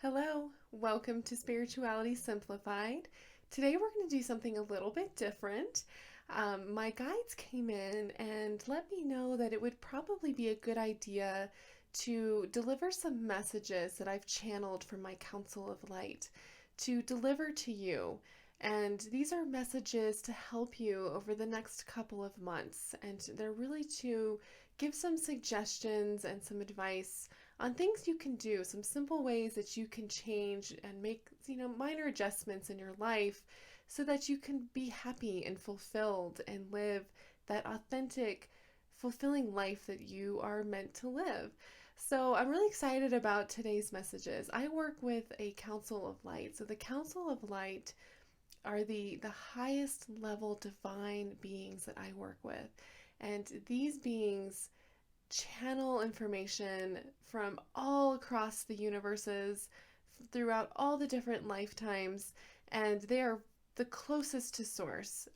Hello, welcome to Spirituality Simplified. Today we're going to do something a little bit different. My guides came in and let me know that it would probably be a good idea to deliver some messages that I've channeled from my Council of Light to deliver to you. And these are messages to help you over the next couple of months. And they're really to give some suggestions and some advice on things you can do, some simple ways that you can change and make, minor adjustments in your life so that you can be happy and fulfilled and live that authentic, fulfilling life that you are meant to live. So I'm really excited about today's messages. I work with a Council of Light. So the Council of Light are the highest level divine beings that I work with. And these beings channel information from all across the universes throughout all the different lifetimes, and they are the closest to source.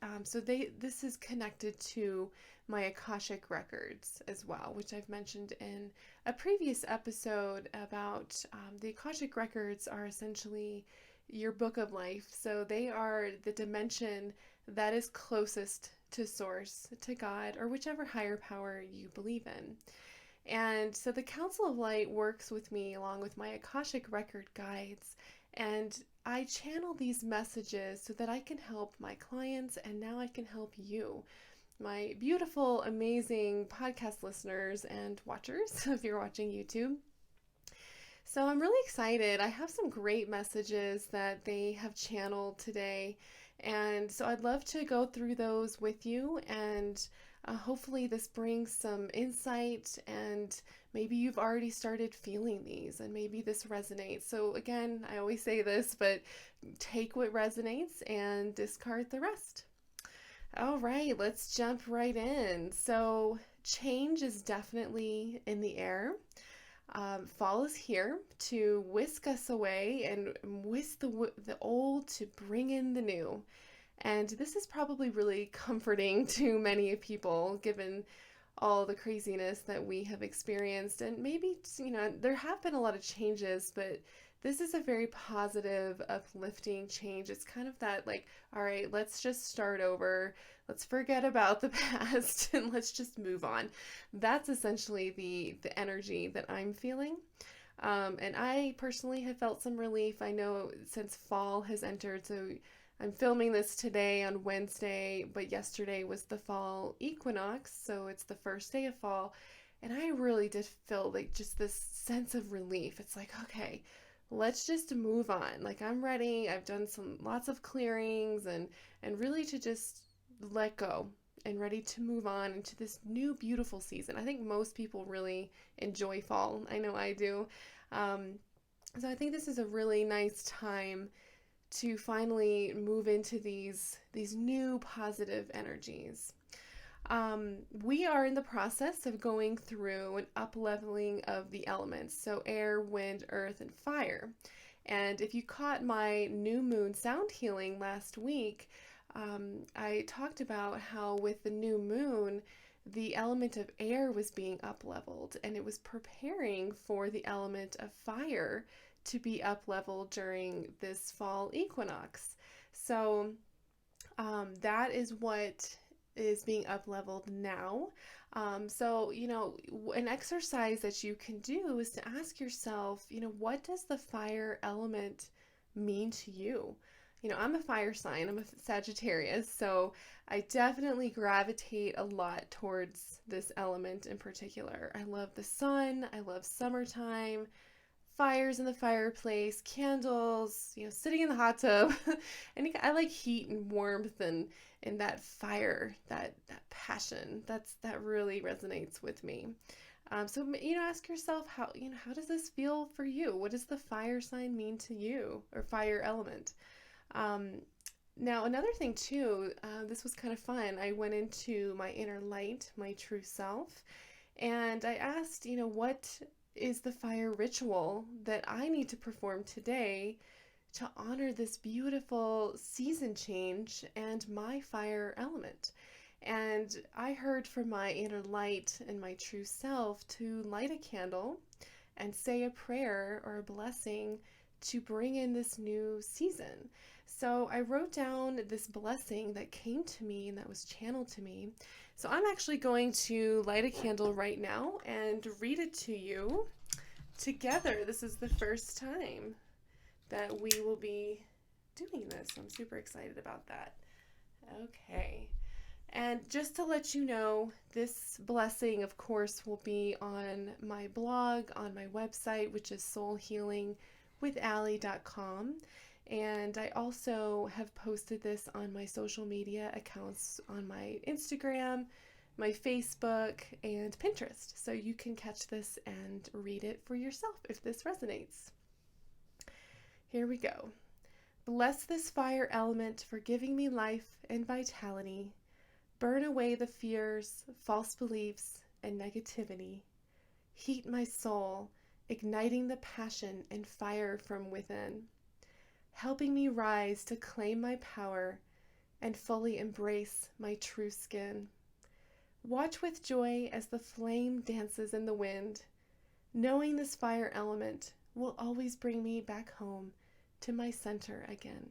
This is connected to my Akashic records as well, which I've mentioned in a previous episode about the Akashic records are essentially your book of life. So they are the dimension that is closest to source, to God, or whichever higher power you believe in. And so the Council of Light works with me along with my Akashic record guides, and I channel these messages so that I can help my clients, and now I can help you, my beautiful, amazing podcast listeners and watchers, if you're watching YouTube. So I'm really excited. I have some great messages that they have channeled today. And so I'd love to go through those with you, and hopefully this brings some insight, and maybe you've already started feeling these and maybe this resonates. So again, I always say this, but take what resonates and discard the rest. All right, let's jump right in. So change is definitely in the air. Fall is here to whisk us away and whisk the old to bring in the new. And this is probably really comforting to many people given all the craziness that we have experienced. And maybe, there have been a lot of changes, but this is a very positive, uplifting change. It's kind of that all right, let's just start over. Let's forget about the past and let's just move on. That's essentially the energy that I'm feeling. And I personally have felt some relief. I know since fall has entered, so I'm filming this today on Wednesday, but yesterday was the fall equinox, so it's the first day of fall. And I really did feel just this sense of relief. It's okay, let's just move on. I'm ready. I've done lots of clearings and really to just let go and ready to move on into this new beautiful season. I think most people really enjoy fall. I know I do. So I think this is a really nice time to finally move into these new positive energies. We are in the process of going through an up-leveling of the elements, so air, wind, earth, and fire. And if you caught my new moon sound healing last week, I talked about how with the new moon, the element of air was being up-leveled, and it was preparing for the element of fire to be up-leveled during this fall equinox. So that is what is being up-leveled now. So, an exercise that you can do is to ask yourself, what does the fire element mean to you? I'm a fire sign, I'm a Sagittarius, so I definitely gravitate a lot towards this element in particular. I love the sun, I love summertime, fires in the fireplace, candles, sitting in the hot tub. And I like heat and warmth and that fire, that passion. That really resonates with me. So ask yourself how does this feel for you? What does the fire sign mean to you, or fire element? Now another thing too, this was kind of fun. I went into my inner light, my true self, and I asked, what is the fire ritual that I need to perform today to honor this beautiful season change and my fire element? And I heard from my inner light and my true self to light a candle and say a prayer or a blessing to bring in this new season. So I wrote down this blessing that came to me and that was channeled to me. So I'm actually going to light a candle right now and read it to you together. This is the first time that we will be doing this. I'm super excited about that. Okay. And just to let you know, this blessing, of course, will be on my blog, on my website, which is soulhealingwithallie.com. And I also have posted this on my social media accounts on my Instagram, my Facebook, and Pinterest. So you can catch this and read it for yourself if this resonates. Here we go. Bless this fire element for giving me life and vitality. Burn away the fears, false beliefs, and negativity. Heat my soul, igniting the passion and fire from within, helping me rise to claim my power and fully embrace my true skin. Watch with joy as the flame dances in the wind, knowing this fire element will always bring me back home to my center again.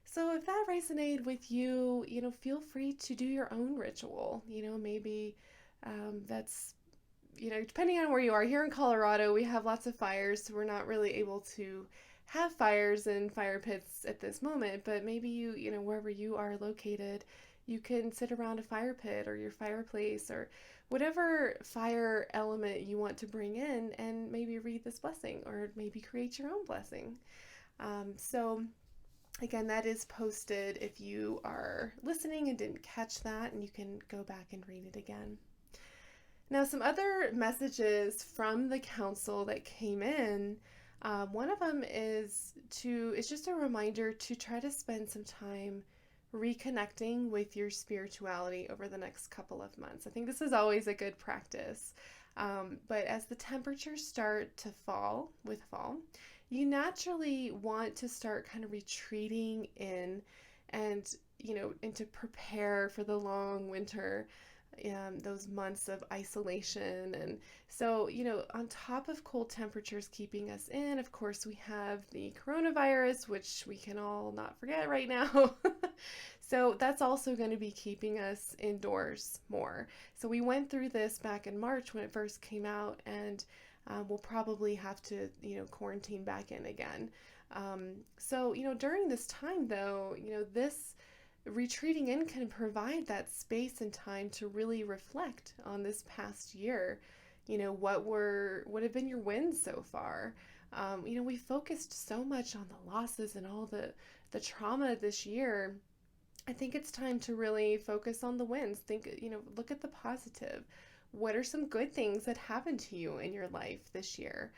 So if that resonated with you, feel free to do your own ritual. Maybe that's, depending on where you are. Here in Colorado, we have lots of fires, so we're not really able to have fires and fire pits at this moment, but maybe wherever you are located, you can sit around a fire pit or your fireplace or whatever fire element you want to bring in and maybe read this blessing or maybe create your own blessing. So again, that is posted if you are listening and didn't catch that, and you can go back and read it again. Now, some other messages from the council that came in. One of them is just a reminder to try to spend some time reconnecting with your spirituality over the next couple of months. I think this is always a good practice. But as the temperatures start to fall with fall, you naturally want to start kind of retreating in and, and to prepare for the long winter, those months of isolation. And so, on top of cold temperatures keeping us in, of course, we have the coronavirus, which we can all not forget right now. So that's also going to be keeping us indoors more. So we went through this back in March when it first came out, and we'll probably have to, quarantine back in again. So, during this time though, this retreating in can provide that space and time to really reflect on this past year. What have been your wins so far? We focused so much on the losses and all the trauma this year. I think it's time to really focus on the wins. Look at the positive. What are some good things that happened to you in your life this year?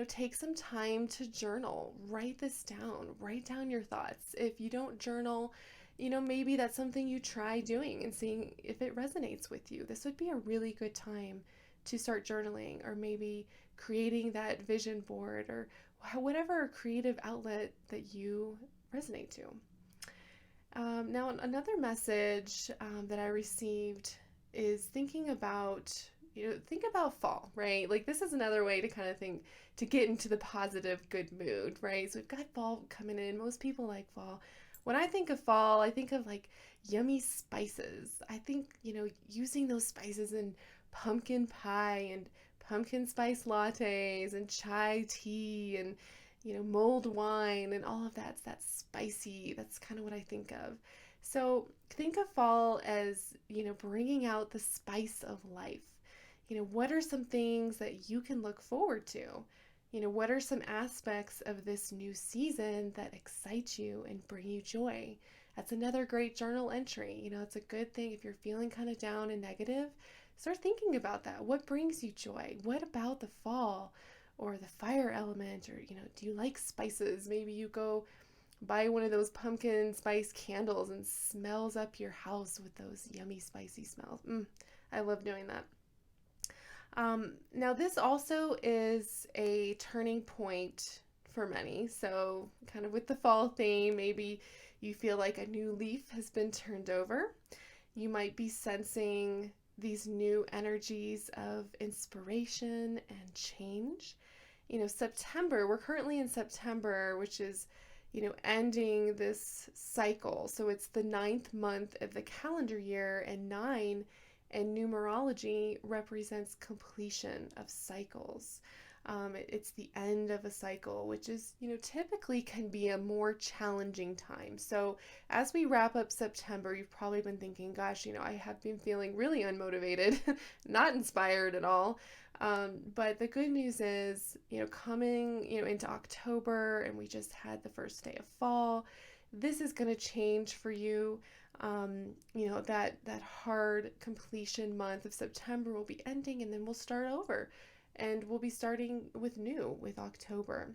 Take some time to journal. Write this down. Write down your thoughts. If you don't journal, maybe that's something you try doing and seeing if it resonates with you. This would be a really good time to start journaling, or maybe creating that vision board, or whatever creative outlet that you resonate to. Now, another message that I received is thinking about fall, right? Like, this is another way to kind of think, to get into the positive, good mood, right? So we've got fall coming in. Most people like fall. When I think of fall, I think of like yummy spices. I think, using those spices in pumpkin pie and pumpkin spice lattes and chai tea and mulled wine and all of that's spicy. That's kind of what I think of. So think of fall as, bringing out the spice of life. What are some things that you can look forward to? What are some aspects of this new season that excite you and bring you joy? That's another great journal entry. It's a good thing if you're feeling kind of down and negative. Start thinking about that. What brings you joy? What about the fall or the fire element? Or, do you like spices? Maybe you go buy one of those pumpkin spice candles and smells up your house with those yummy spicy smells. I love doing that. Now this also is a turning point for many. So kind of with the fall theme, maybe you feel like a new leaf has been turned over. You might be sensing these new energies of inspiration and change. September, we're currently in September, which is, ending this cycle. So it's the ninth month of the calendar year, and nine in numerology represents completion of cycles. It's the end of a cycle, which is, typically can be a more challenging time. So as we wrap up September, you've probably been thinking, gosh, I have been feeling really unmotivated, not inspired at all. But the good news is, coming, into October, and we just had the first day of fall, this is going to change for you. That hard completion month of September will be ending, and then we'll start over, and we'll be starting with October.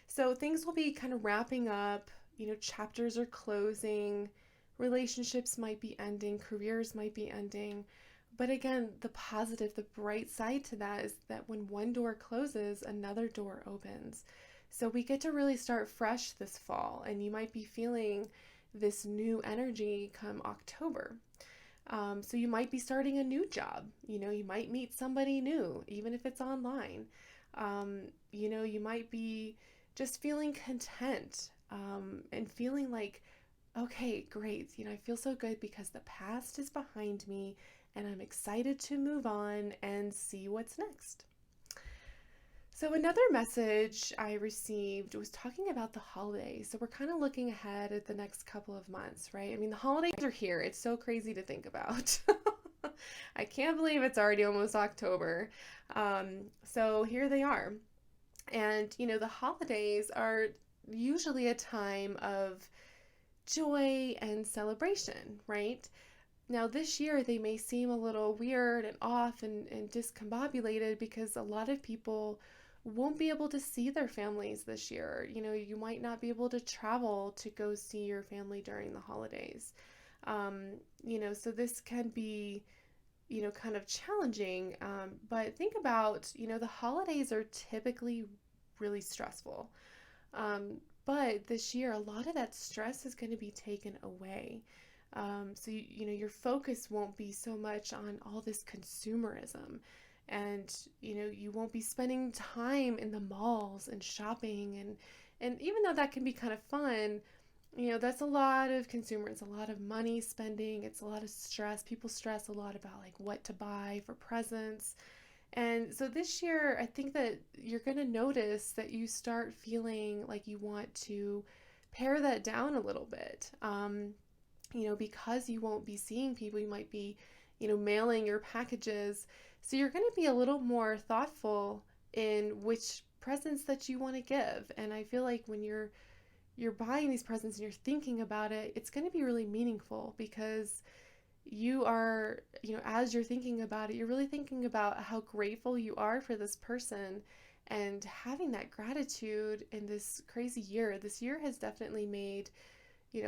So things will be kind of wrapping up, chapters are closing, relationships might be ending, careers might be ending. But again, the positive, the bright side to that is that when one door closes, another door opens. So we get to really start fresh this fall, and you might be feeling this new energy come October. So you might be starting a new job. You might meet somebody new, even if it's online. You might be just feeling content, and feeling like, okay, great. I feel so good because the past is behind me, and I'm excited to move on and see what's next. So another message I received was talking about the holidays. So we're kind of looking ahead at the next couple of months, right? I mean, the holidays are here. It's so crazy to think about. I can't believe it's already almost October. So here they are. And, the holidays are usually a time of joy and celebration, right? Now, this year, they may seem a little weird and off and discombobulated because a lot of people won't be able to see their families this year. You might not be able to travel to go see your family during the holidays. So this can be, kind of challenging. But think about, the holidays are typically really stressful. But this year, a lot of that stress is going to be taken away. So your focus won't be so much on all this consumerism, and you won't be spending time in the malls and shopping, and even though that can be kind of fun, that's a lot of consumerism, a lot of money spending, it's a lot of stress. People stress a lot about like what to buy for presents. And so this year, I think that you're going to notice that you start feeling like you want to pare that down a little bit. Because you won't be seeing people, you might be, mailing your packages. So you're going to be a little more thoughtful in which presents that you want to give. And I feel like when you're buying these presents and you're thinking about it, it's going to be really meaningful because you are, as you're thinking about it, you're really thinking about how grateful you are for this person and having that gratitude in this crazy year. This year has definitely made,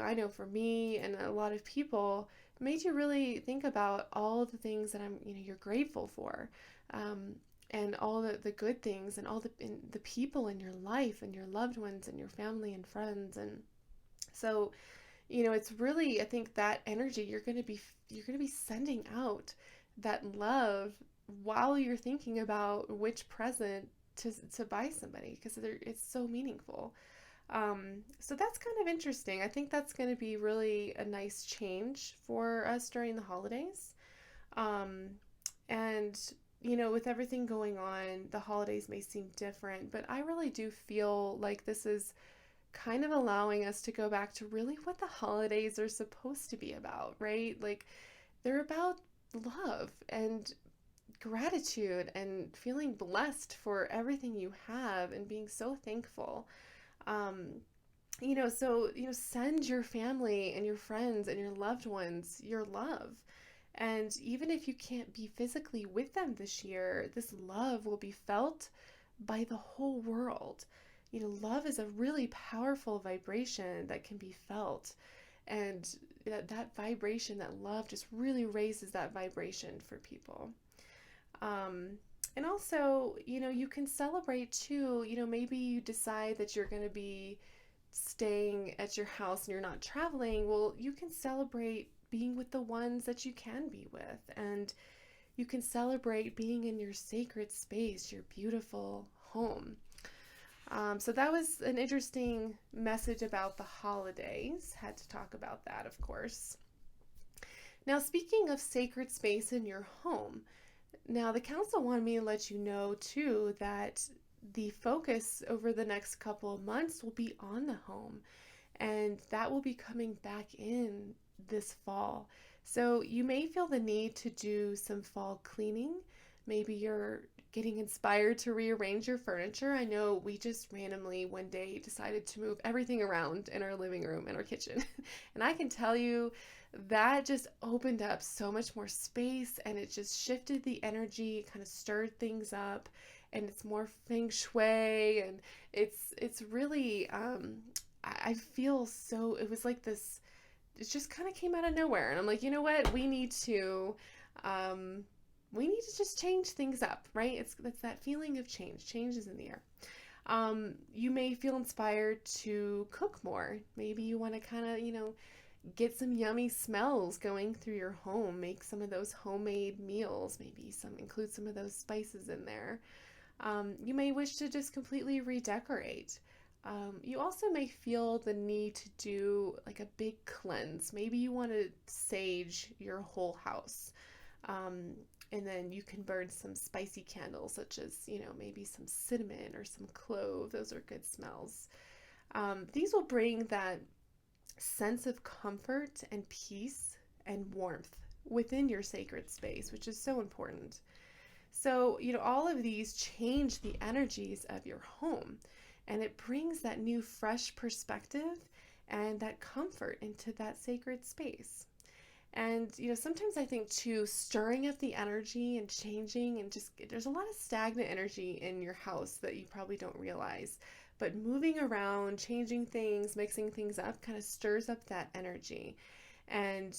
I know for me and a lot of people, made you really think about all the things that you're grateful for, and all the good things and all the people in your life and your loved ones and your family and friends. And so, it's really, I think that energy you're going to be sending out that love while you're thinking about which present to buy somebody, because it's so meaningful. So that's kind of interesting. I think that's going to be really a nice change for us during the holidays. And, with everything going on, the holidays may seem different, but I really do feel like this is kind of allowing us to go back to really what the holidays are supposed to be about, right? Like they're about love and gratitude and feeling blessed for everything you have and being so thankful. Send your family and your friends and your loved ones your love. And even if you can't be physically with them this year, this love will be felt by the whole world. Love is a really powerful vibration that can be felt. And that vibration, that love just really raises that vibration for people. And also, you can celebrate too. Maybe you decide that you're going to be staying at your house and you're not traveling. Well, you can celebrate being with the ones that you can be with. And, you can celebrate being in your sacred space, your beautiful home. So that was an interesting message about the holidays. Had to talk about that, of course. Now, speaking of sacred space in your home, now the council wanted me to let you know too that the focus over the next couple of months will be on the home, and that will be coming back in this fall. So you may feel the need to do some fall cleaning. Maybe you're getting inspired to rearrange your furniture. I know we just randomly one day decided to move everything around in our living room and our kitchen. And I can tell you that just opened up so much more space, and it just shifted the energy, kind of stirred things up, and it's more feng shui, and it's really I feel so, it was like this, it just kind of came out of nowhere, and I'm like, you know what, we need to just change things up, right? It's that feeling of change. Change is in the air. You may feel inspired to cook more. Maybe you want to kind of, get some yummy smells going through your home. Make some of those homemade meals. Maybe include some of those spices in there. You may wish to just completely redecorate. You also may feel the need to do like a big cleanse. Maybe you want to sage your whole house. And then you can burn some spicy candles, such as, maybe some cinnamon or some clove. Those are good smells. These will bring that sense of comfort and peace and warmth within your sacred space, which is so important. So, all of these change the energies of your home, and it brings that new, fresh perspective and that comfort into that sacred space. And, sometimes I think too, stirring up the energy and changing, and just, there's a lot of stagnant energy in your house that you probably don't realize. But moving around, changing things, mixing things up kind of stirs up that energy. And,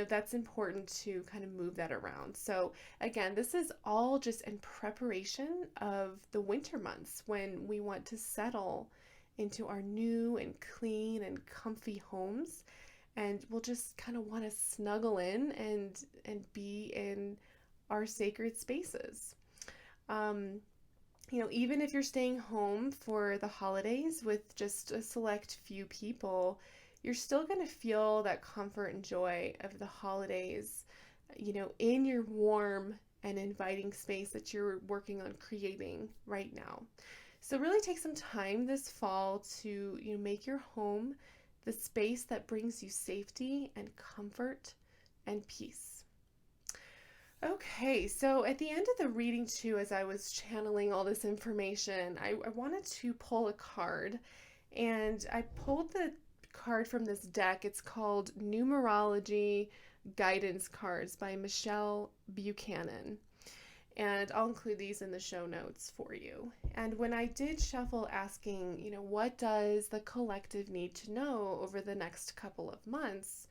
that's important to kind of move that around. So again, this is all just in preparation of the winter months when we want to settle into our new and clean and comfy homes. And we'll just kind of want to snuggle in and be in our sacred spaces. Even if you're staying home for the holidays with just a select few people, you're still going to feel that comfort and joy of the holidays, in your warm and inviting space that you're working on creating right now. So really take some time this fall to, make your home the space that brings you safety and comfort and peace. Okay, so at the end of the reading too, as I was channeling all this information, I wanted to pull a card, and I pulled the card from this deck. It's called Numerology Guidance Cards by Michelle Buchanan. And I'll include these in the show notes for you. And when I did shuffle asking, what does the collective need to know over the next couple of months,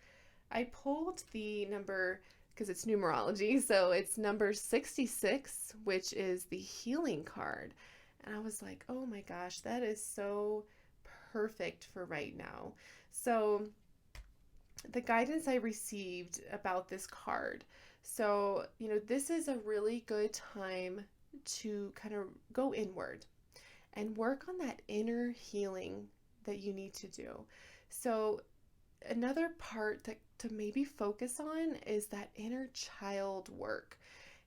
I pulled the number, because it's numerology, so it's number 66, which is the healing card. And I was like, oh my gosh, that is so perfect for right now. So the guidance I received about this card. So, this is a really good time to kind of go inward and work on that inner healing that you need to do. So, another part to maybe focus on is that inner child work.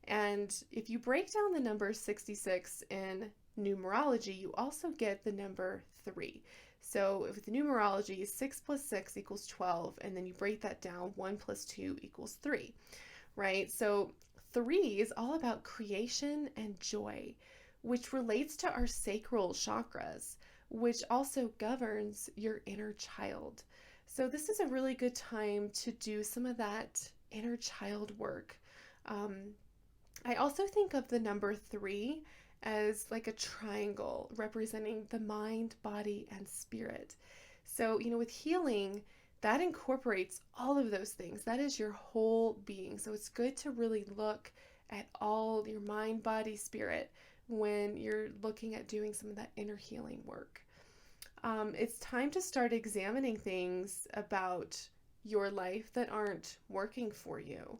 And if you break down the number 66 in numerology, you also get the number 3. So with numerology, 6 plus 6 equals 12, and then you break that down, 1 plus 2 equals 3. Right? So 3 is all about creation and joy, which relates to our sacral chakras, which also governs your inner child. So this is a really good time to do some of that inner child work. I also think of the number 3 as like a triangle representing the mind, body, and spirit. So, with healing, that incorporates all of those things. That is your whole being. So it's good to really look at all your mind, body, spirit when you're looking at doing some of that inner healing work. It's time to start examining things about your life that aren't working for you.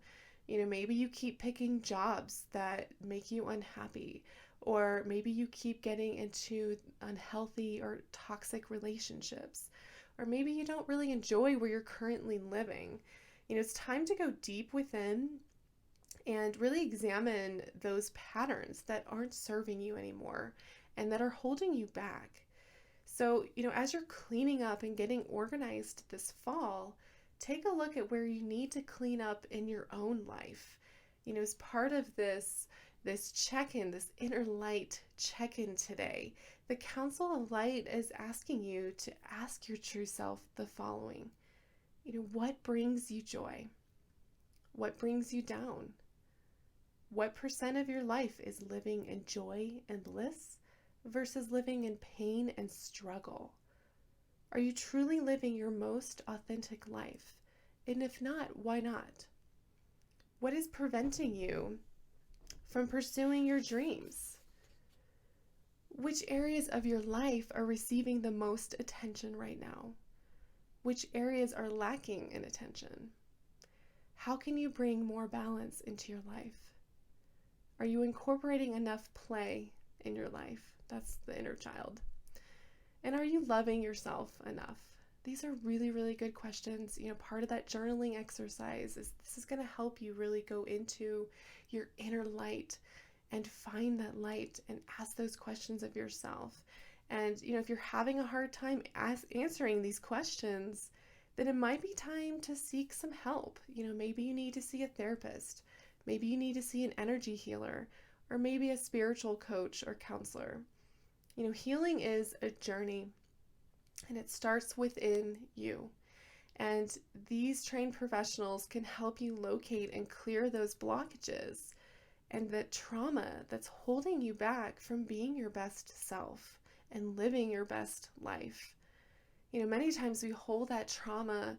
Maybe you keep picking jobs that make you unhappy, or maybe you keep getting into unhealthy or toxic relationships, or maybe you don't really enjoy where you're currently living. It's time to go deep within and really examine those patterns that aren't serving you anymore and that are holding you back. So, as you're cleaning up and getting organized this fall, take a look at where you need to clean up in your own life. As part of this check-in, this inner light check-in today, the Council of Light is asking you to ask your true self the following. What brings you joy? What brings you down? What percent of your life is living in joy and bliss versus living in pain and struggle? Are you truly living your most authentic life? And if not, why not? What is preventing you from pursuing your dreams? Which areas of your life are receiving the most attention right now? Which areas are lacking in attention? How can you bring more balance into your life? Are you incorporating enough play in your life? That's the inner child. And are you loving yourself enough? These are really, really good questions. Part of that journaling exercise is this is going to help you really go into your inner light and find that light and ask those questions of yourself. And, if you're having a hard time answering these questions, then it might be time to seek some help. Maybe you need to see a therapist. Maybe you need to see an energy healer, or maybe a spiritual coach or counselor. Healing is a journey, and it starts within you. And these trained professionals can help you locate and clear those blockages and the trauma that's holding you back from being your best self and living your best life. Many times we hold that trauma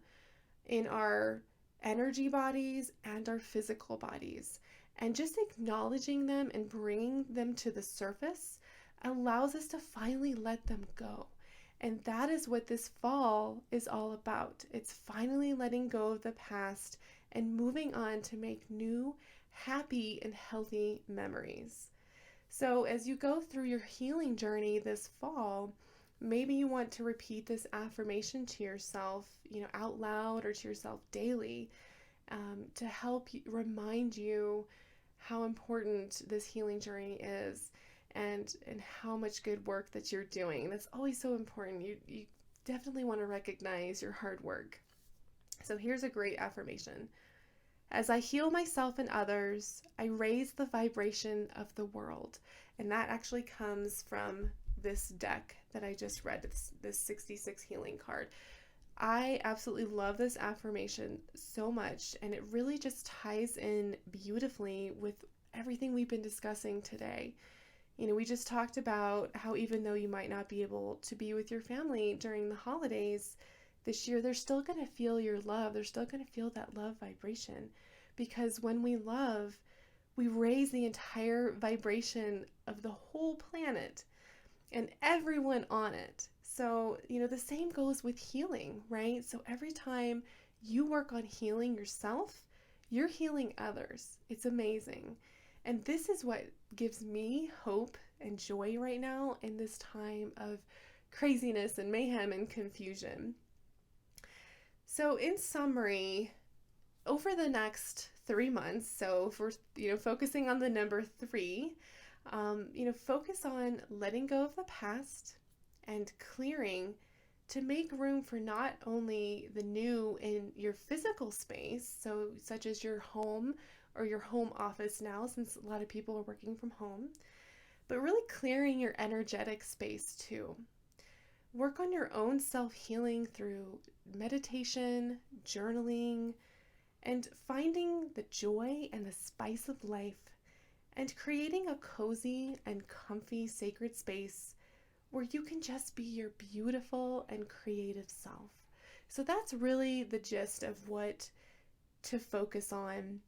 in our energy bodies and our physical bodies. And just acknowledging them and bringing them to the surface allows us to finally let them go. And that is what this fall is all about. It's finally letting go of the past and moving on to make new, happy, and healthy memories. So as you go through your healing journey this fall, maybe you want to repeat this affirmation to yourself, out loud or to yourself daily, to help remind you how important this healing journey is and how much good work that you're doing. That's always so important. You definitely want to recognize your hard work. So here's a great affirmation. As I heal myself and others, I raise the vibration of the world. And that actually comes from this deck that I just read, this 66 healing card. I absolutely love this affirmation so much, and it really just ties in beautifully with everything we've been discussing today. We just talked about how even though you might not be able to be with your family during the holidays this year, they're still going to feel your love. They're still going to feel that love vibration, because when we love, we raise the entire vibration of the whole planet and everyone on it. So, the same goes with healing, right? So every time you work on healing yourself, you're healing others. It's amazing. And this is what gives me hope and joy right now in this time of craziness and mayhem and confusion. So in summary, over the next 3 months, so if we're, focusing on the number 3, focus on letting go of the past and clearing to make room for not only the new in your physical space, so such as your home or your home office now, since a lot of people are working from home, but really clearing your energetic space too. Work on your own self-healing through meditation, journaling, and finding the joy and the spice of life, and creating a cozy and comfy sacred space where you can just be your beautiful and creative self. So that's really the gist of what to focus on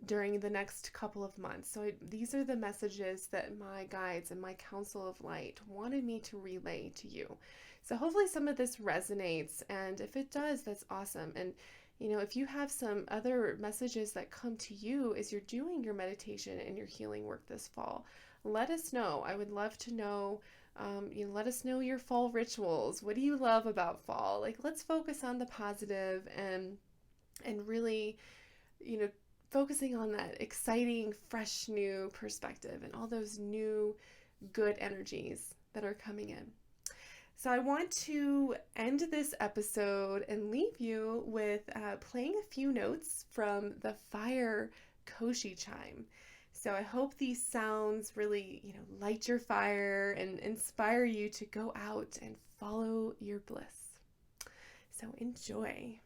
during the next couple of months. So these are the messages that my guides and my Council of Light wanted me to relay to you. So hopefully some of this resonates, and if it does, that's awesome. And If you have some other messages that come to you as you're doing your meditation and your healing work this fall, let us know. I would love to know. Let us know your fall rituals. What do you love about fall? Like, let's focus on the positive and really, you know, focusing on that exciting, fresh, new perspective and all those new good energies that are coming in. So I want to end this episode and leave you with playing a few notes from the fire Koshi chime. So I hope these sounds really, light your fire and inspire you to go out and follow your bliss. So enjoy.